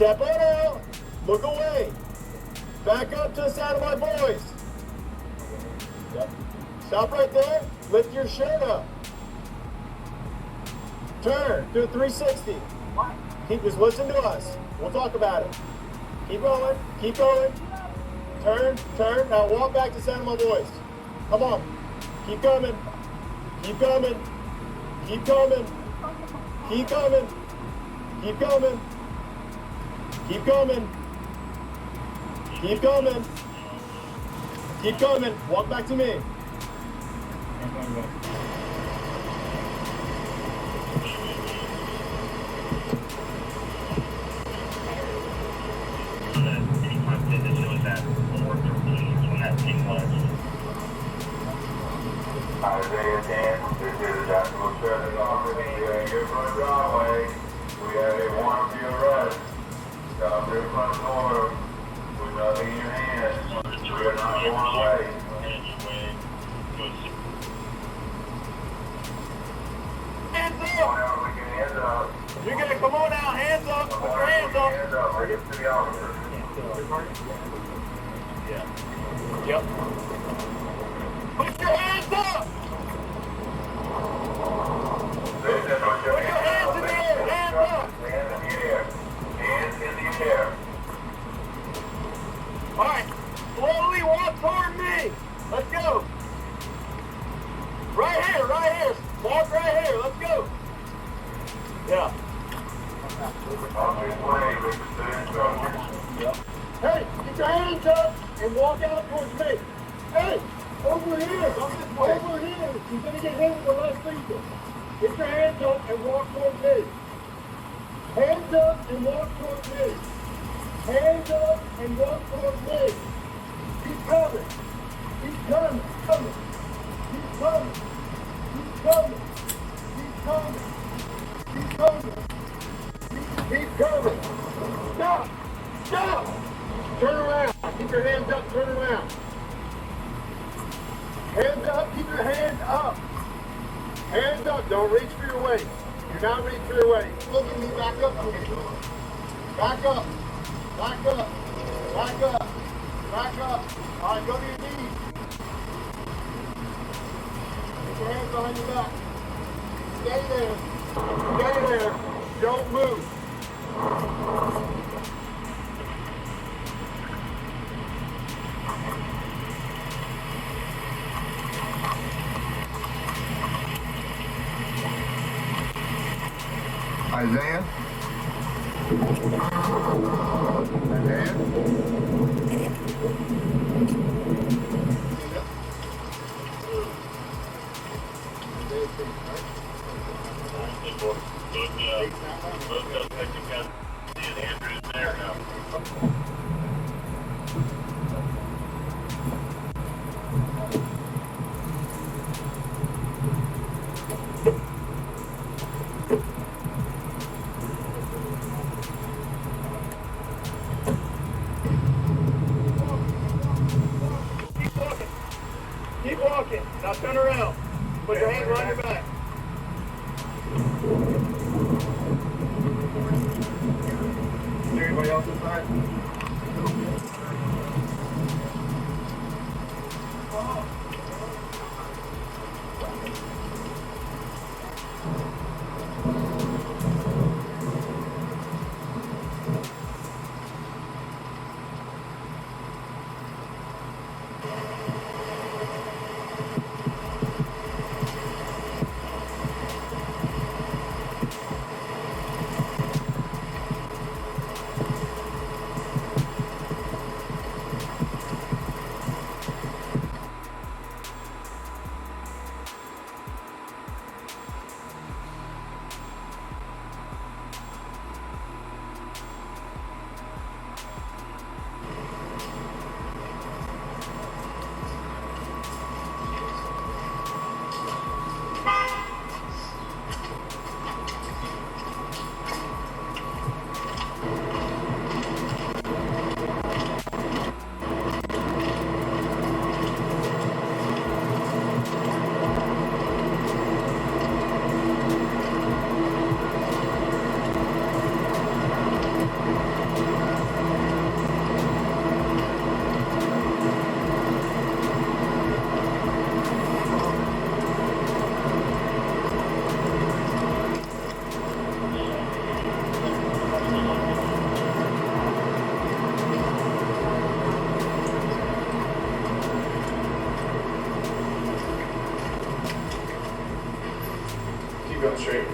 Step on out. Look away. Back up to the sound of my voice. Yep. Stop right there. Lift your shirt up. Turn. Do a 360. Just listen to us. We'll talk about it. Keep going. Keep going. Turn. Turn. Now walk back to the sound of my voice. Come on. Keep coming. Keep coming. Keep coming. Keep coming. Keep coming. Keep coming. Keep coming. Keep coming. Walk back to me. Isaiah 10, this is Joshua Trevor Office. We are here from the driveway. We have a warrant for your arrest. Stop here front door. With nothing in your hand. We are not going away. Hands Come on up! out, we can hands up. You're gonna come on out. Hands up. Put your hands up. Hands up. Bring it to the officer. Yeah. Yep. Put your hands up! Put your hands in the air. Hands up! Hands in the air. Hands in the air. All right. Slowly walk toward me. Let's go. Right here. Right here. Walk right here. Let's go. Yeah. On this way, we can stay instructions. Yep. Hey, get your hands up and walk out towards me. Hey, over here. Over here. You're going to get hit with the left finger. Get your hands up and walk towards me. Hands up and walk towards me. Hands up and walk towards me. Keep coming. Keep coming. Coming. Keep coming. Keep coming. Keep coming. Keep coming. Keep coming. Stop. Stop. Turn around. Keep your hands up. Turn around. Hands up. Keep your hands up. Hands up. Don't reach for your waist. Do not reach for your waist. Look at me. Back up. Back up. Back up. Back up. Back up. All right, go to your knees. Put your hands behind your back. Stay there. Stay there. Don't move. Isaiah? Keep walking. Now turn around. Put your hands behind your back. Is there anybody else inside? Street.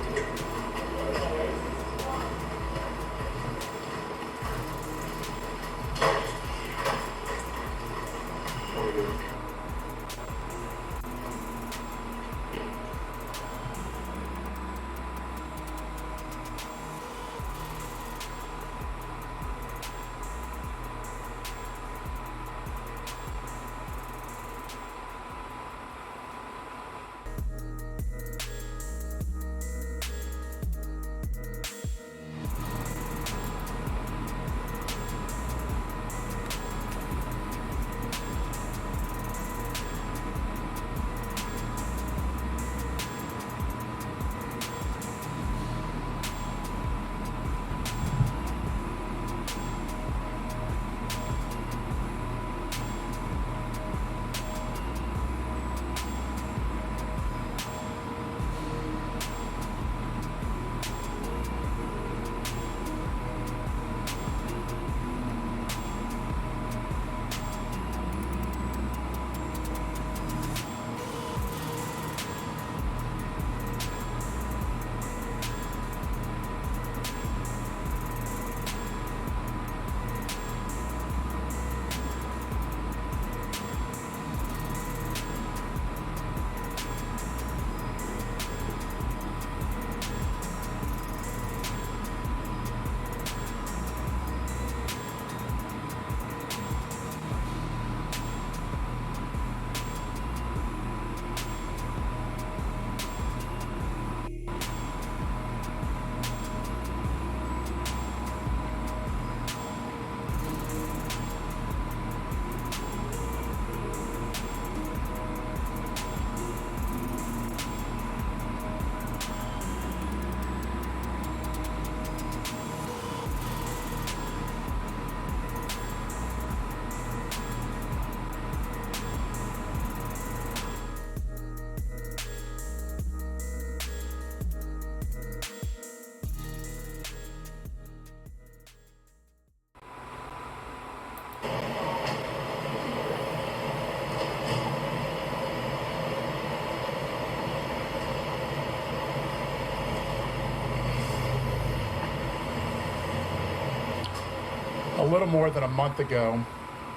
A little more than a month ago,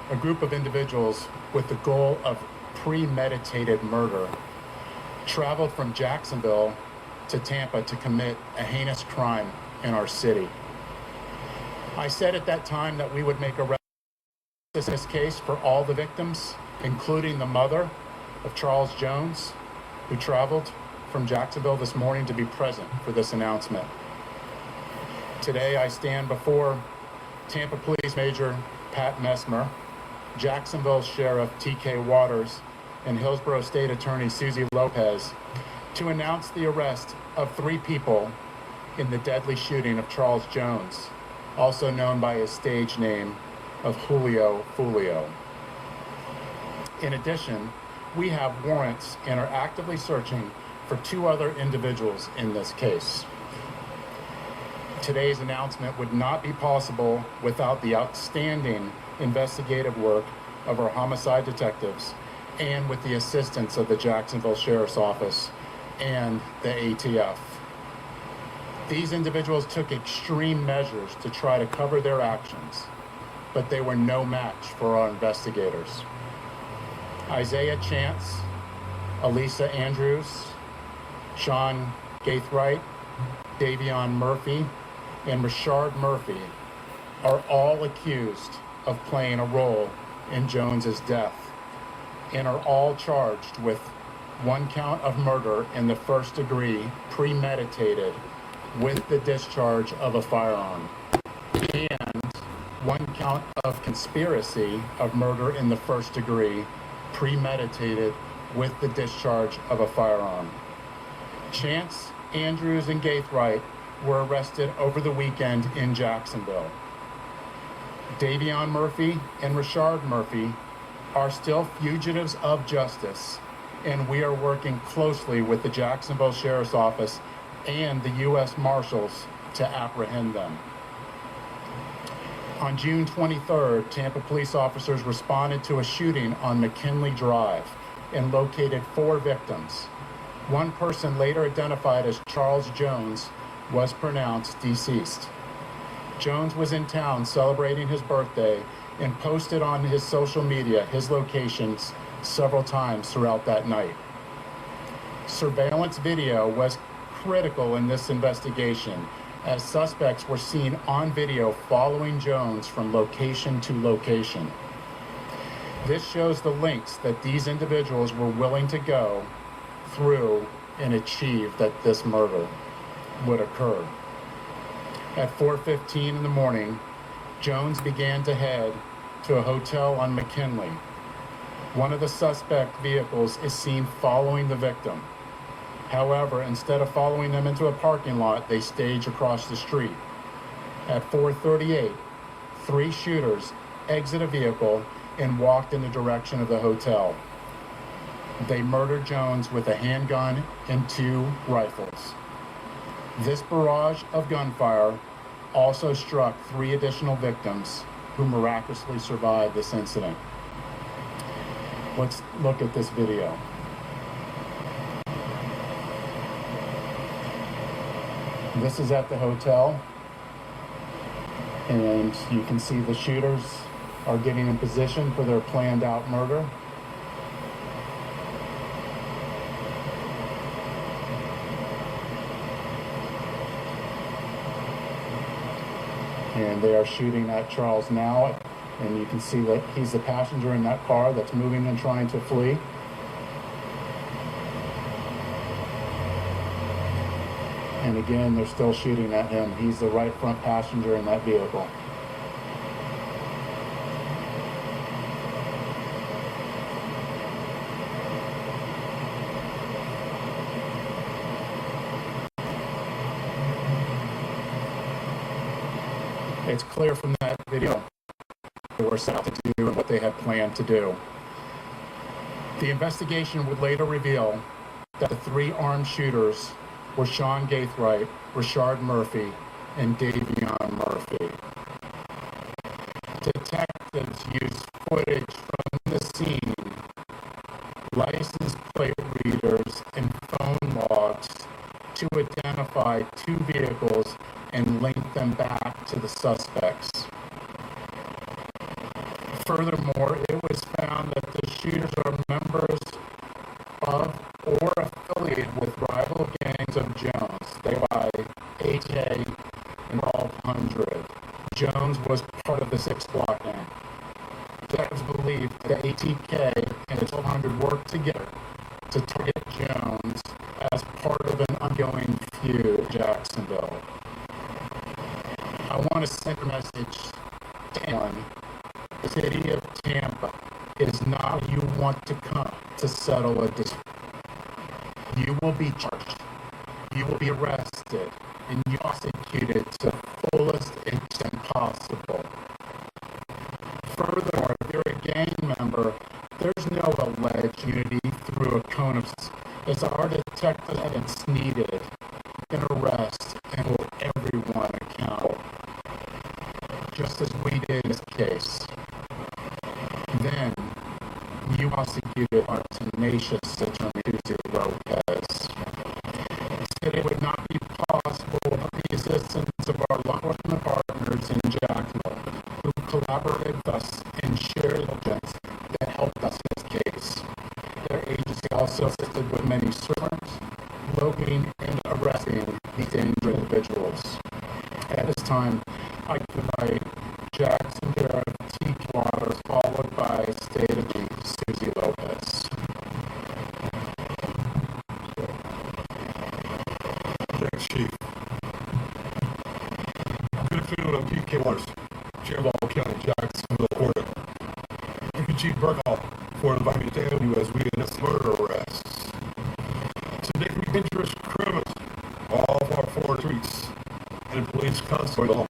a group of individuals with the goal of premeditated murder traveled from Jacksonville to Tampa to commit a heinous crime in our city. I said at that time that we would make a in this case for all the victims, including the mother of Charles Jones, who traveled from Jacksonville this morning to be present for this announcement. Today I stand before Tampa Police Major Pat Messmer, Jacksonville Sheriff T.K. Waters, and Hillsborough State Attorney Susie Lopez to announce the arrest of 3 people in the deadly shooting of Charles Jones, also known by his stage name of Julio Foolio. In addition, we have warrants and are actively searching for 2 other individuals in this case. Today's announcement would not be possible without the outstanding investigative work of our homicide detectives and with the assistance of the Jacksonville Sheriff's Office and the ATF. These individuals took extreme measures to try to cover their actions, but they were no match for our investigators. Isaiah Chance, Elisa Andrews, Sean Gaithright, Davion Murphy, and Richard Murphy are all accused of playing a role in Jones's death and are all charged with 1 count of murder in the first degree, premeditated with the discharge of a firearm, and 1 count of conspiracy of murder in the first degree, premeditated with the discharge of a firearm. Chance, Andrews, and Gaithright were arrested over the weekend in Jacksonville. Davion Murphy and Richard Murphy are still fugitives of justice, and we are working closely with the Jacksonville Sheriff's Office and the U.S. Marshals to apprehend them. On June 23rd, Tampa police officers responded to a shooting on McKinley Drive and located 4 victims, One person, later identified as Charles Jones, was pronounced deceased. Jones was in town celebrating his birthday and posted on his social media his locations several times throughout that night. Surveillance video was critical in this investigation, as suspects were seen on video following Jones from location to location. This shows the lengths that these individuals were willing to go through and achieve that this murder would occur. At 4:15 in the morning, Jones began to head to a hotel on McKinley. One of the suspect vehicles is seen following the victim. However, instead of following them into a parking lot, they stage across the street. At 4:38, 3 shooters exit a vehicle and walked in the direction of the hotel. They murdered Jones with a handgun and 2 rifles. This barrage of gunfire also struck 3 additional victims who miraculously survived this incident. Let's look at this video. This is at the hotel, and you can see the shooters are getting in position for their planned out murder. And they are shooting at Charles now, and you can see that he's the passenger in that car that's moving and trying to flee. And again, they're still shooting at him. He's the right front passenger in that vehicle. It's clear from that video what they were set out to do and what they had planned to do. The investigation would later reveal that the 3 armed shooters were Sean Gaithright, Rashard Murphy, and Davion Murphy. Detectives used footage from the scene, license plate readers, and phone logs to identify 2 vehicles and link them back to the suspects. Furthermore, it was found that the shooters are members of or affiliated with rival gangs of Jones. They by AK and 1200. Jones was part of the 6 Block gang. Detectives believe that ATK and the 1200 worked together to target Jones as part of an ongoing feud in Jacksonville. I want to send a message to anyone. The city of Tampa is not where you want to come to settle a dispute. You will be charged, you will be arrested, and you prosecuted to the fullest extent possible. Furthermore, if you're a gang member, there's no alleged unity through a cone of it's our detective evidence needed in arrest and hold everyone accountable, just as we did in this case. Then, you prosecuted our tenacious attorney, Julio Lopez. Today would not be possible without the assistance of our law enforcement partners in Jacksonville, who collaborated with us and shared diligence that helped us in this case. Their agency also assisted with many searches, locating and arresting these dangerous individuals. At this time, I provide Jackson Sheriff T. Waters, followed by State Attorney Susie Lopez. Thanks, Chief. Good afternoon, I'm T.K. Waters, Sheriff of County, Jacksonville, Florida. Thank you, Chief Burkhoff, for inviting me to help you as we announce murder arrests. Today, we dangerous criminals all of our Florida streets and police constable.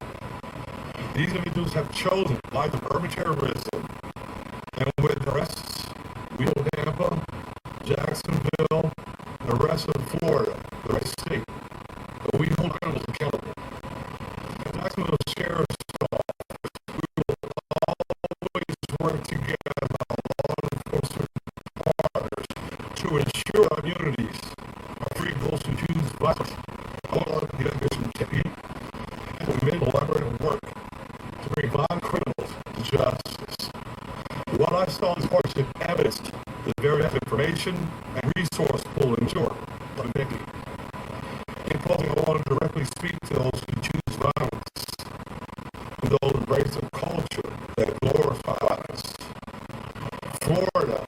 These individuals have chosen life of urban terrorism, and with arrests, we know Tampa, Jacksonville, the rest of Florida, the rest of the state, but we hold criminals accountable. The Jacksonville Sheriff's Office, we will always work together with our law enforcement partners to ensure our communities to bring violent criminals to justice. What I saw in this partnership evidenced the very information and resource pool ensure by Mickey. In closing, I want to directly speak to those who choose violence and those who embrace a culture that glorifies violence. Florida,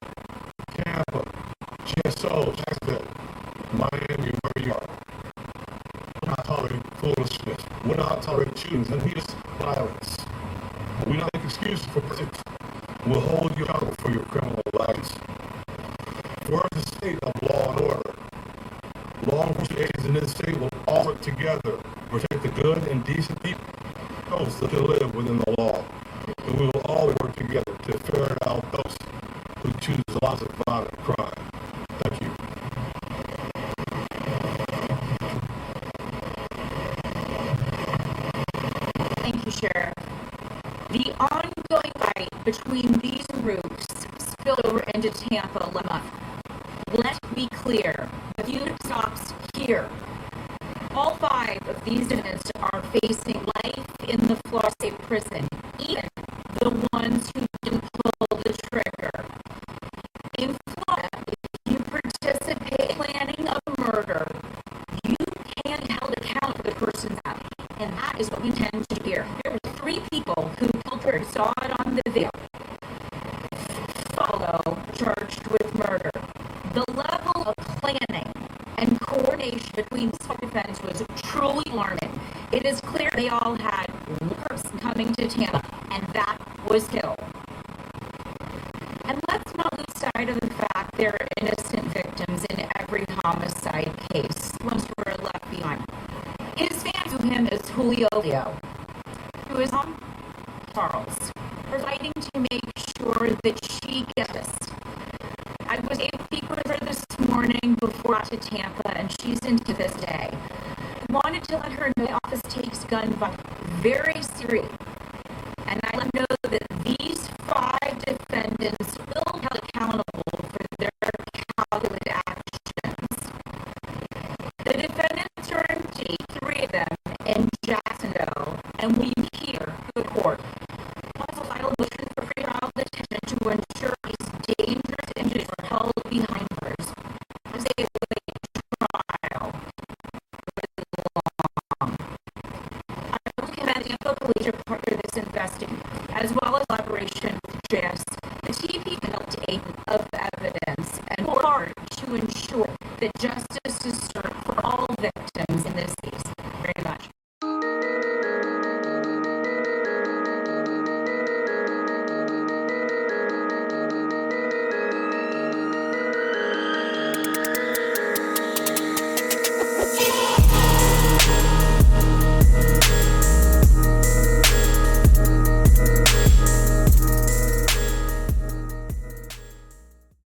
Tampa, GSO, Jacksonville, Miami, where you are. We're not tolerating foolishness. We're not tolerating shootings and heinous violence. We don't make excuses for pursuits. We'll hold you accountable for your criminal acts. We're the state of law and order. Law enforcement agencies in this state will all work together to protect the good and decent people, those that live within the law. And we will all work together to ferret out those who choose lots of violent crime. Thank you. Thank you, Sheriff. The ongoing fight between these groups spilled over into Tampa last month. Let's be clear, the feud stops here. All 5 of these defendants are facing life in the Florida State Prison, even the ones who didn't pull the trigger. In Florida, if you participate in planning a murder, you can be held accountable for the person's death, and that is what we tend to do here. There were 3 people who pulled the trigger, saw it on the video. Foolio charged with murder. The level of planning and coordination between the defendants was truly alarming. It is clear they all had one person coming to Tampa, and that was killed. And let's not lose sight of the fact there are innocent victims in every homicide case, ones who are left behind. His fans knew him as Julio, who is mom, Charles, are fighting to make sure that she gets this. I was able to speak with her this morning before I got to Tampa, and she's into this day. I wanted to let her know the office takes gun violence very seriously, and I let her know that these 5 defendants will be held accountable for their calculated actions. The defendants are in 3 of them in Jacksonville, and we here go to court. Also file a motion for pre-trial detention to ensure these dangerous individuals are held behind bars as they await trial. I also commend the Tampa Police Department for this investigation, as well as